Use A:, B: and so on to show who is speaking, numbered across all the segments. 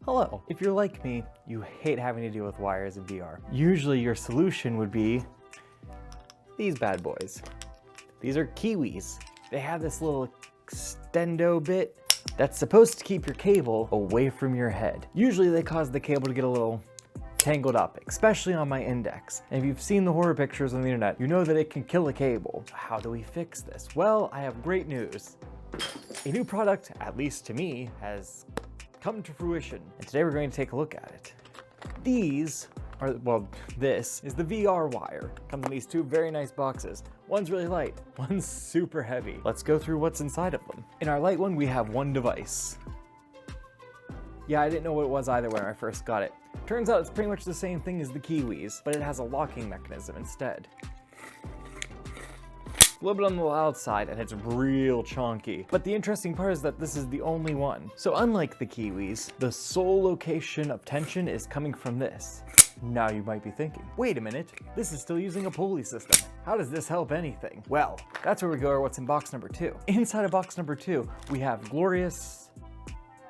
A: Hello. If you're like me, you hate having to deal with wires in VR. Usually your solution would be these bad boys. These are Kiwis. They have this little extendo bit that's supposed to keep your cable away from your head. Usually they cause the cable to get a little tangled up, especially on my index. And if you've seen the horror pictures on the internet, you know that it can kill a cable. How do we fix this? Well, I have great news. A new product, at least to me, has come to fruition. And today we're going to take a look at it. These are, well, this is the VR wire. Comes in these two very nice boxes. One's really light, one's super heavy. Let's go through what's inside of them. In our light one, we have one device. Yeah, I didn't know what it was either when I first got it. Turns out it's pretty much the same thing as the Kiwis, but it has a locking mechanism instead. A little bit on the loud side, and it's real chonky. But the interesting part is that this is the only one. So unlike the Kiwis, the sole location of tension is coming from this. Now you might be thinking, wait a minute, this is still using a pulley system. How does this help anything? Well, that's where we go, or what's in box number 2. Inside of box number 2, we have glorious,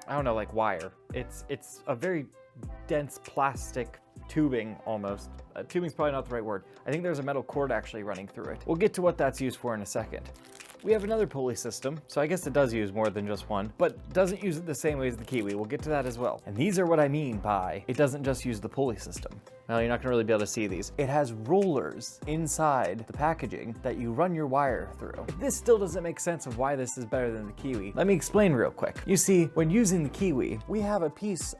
A: I don't know, like wire. It's a very dense plastic tubing almost. Tubing's probably not the right word. I think there's a metal cord actually running through it. We'll get to what that's used for in a second. We have another pulley system, so I guess it does use more than just one, but doesn't use it the same way as the Kiwi. We'll get to that as well. And these are what I mean by it doesn't just use the pulley system. Well, you're not gonna really be able to see these. It has rollers inside the packaging that you run your wire through. If this still doesn't make sense of why this is better than the Kiwi, let me explain real quick. You see, when using the Kiwi, we have a piece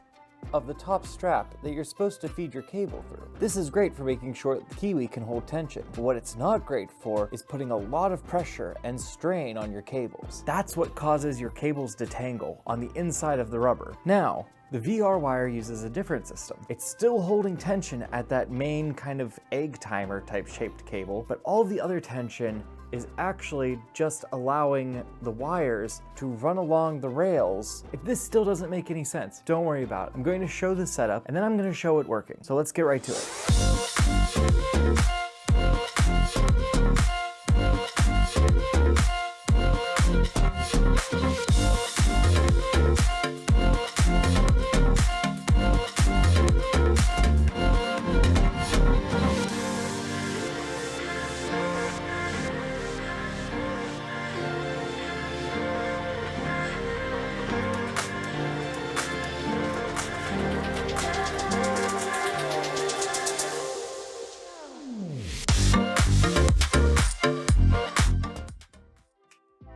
A: of the top strap that you're supposed to feed your cable through. This is great for making sure the Kiwi can hold tension. But what it's not great for is putting a lot of pressure and strain on your cables. That's what causes your cables to tangle on the inside of the rubber. Now, the VR wire uses a different system. It's still holding tension at that main kind of egg timer type shaped cable, but all the other tension is actually just allowing the wires to run along the rails. If this still doesn't make any sense, don't worry about it. I'm going to show the setup and then I'm going to show it working. So let's get right to it.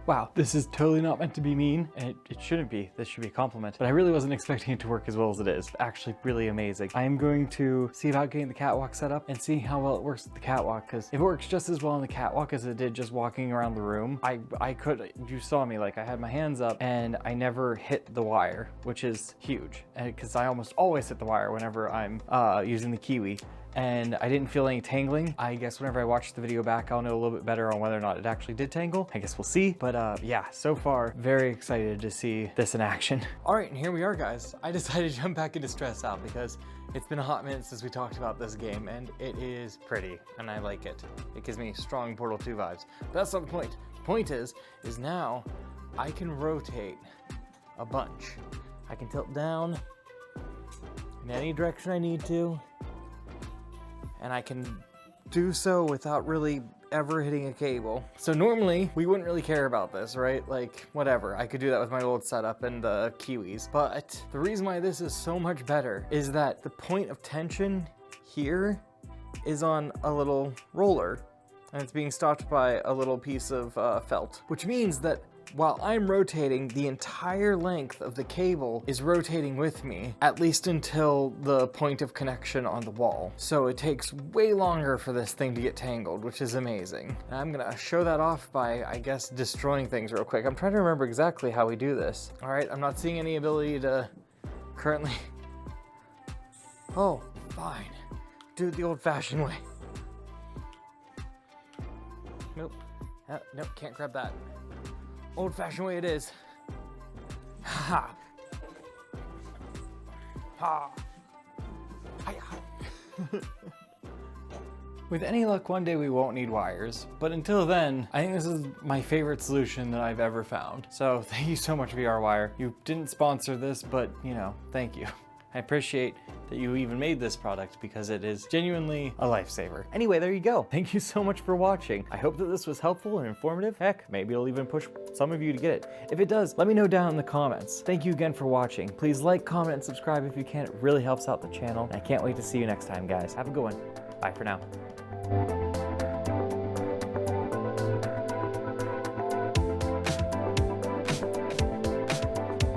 A: Wow, this is totally not meant to be mean, and it shouldn't be. This should be a compliment, but I really wasn't expecting it to work as well as it is. Actually, really amazing. I am going to see about getting the catwalk set up and see how well it works with the catwalk, because if it works just as well on the catwalk as it did just walking around the room, I could, you saw me, like I had my hands up and I never hit the wire, which is huge, because I almost always hit the wire whenever I'm using the Kiwi. And I didn't feel any tangling. I guess whenever I watch the video back, I'll know a little bit better on whether or not it actually did tangle. I guess we'll see. But yeah, so far, very excited to see this in action. All right, and here we are, guys. I decided to jump back into Stress Out because it's been a hot minute since we talked about this game, and it is pretty, and I like it. It gives me strong Portal 2 vibes. But that's not the point. The point is now I can rotate a bunch. I can tilt down in any direction I need to, and I can do so without really ever hitting a cable. So normally we wouldn't really care about this, right? Like whatever, I could do that with my old setup and the Kiwis. But the reason why this is so much better is that the point of tension here is on a little roller, and it's being stopped by a little piece of felt, which means that while I'm rotating, the entire length of the cable is rotating with me, at least until the point of connection on the wall. So it takes way longer for this thing to get tangled, which is amazing. And I'm gonna show that off by, I guess, destroying things real quick. I'm trying to remember exactly how we do this. All right, I'm not seeing any ability to currently... Oh, fine. Do it the old-fashioned way. Nope. Nope, can't grab that. Old-fashioned way it is. Ha! Ha! Hi-ya! With any luck, one day we won't need wires, but until then, I think this is my favorite solution that I've ever found. So thank you so much, VR Wire. You didn't sponsor this, but you know, thank you. I appreciate that you even made this product because it is genuinely a lifesaver. Anyway, there you go. Thank you so much for watching. I hope that this was helpful and informative. Heck, maybe it'll even push some of you to get it. If it does, let me know down in the comments. Thank you again for watching. Please like, comment, and subscribe if you can. It really helps out the channel. And I can't wait to see you next time, guys. Have a good one. Bye for now.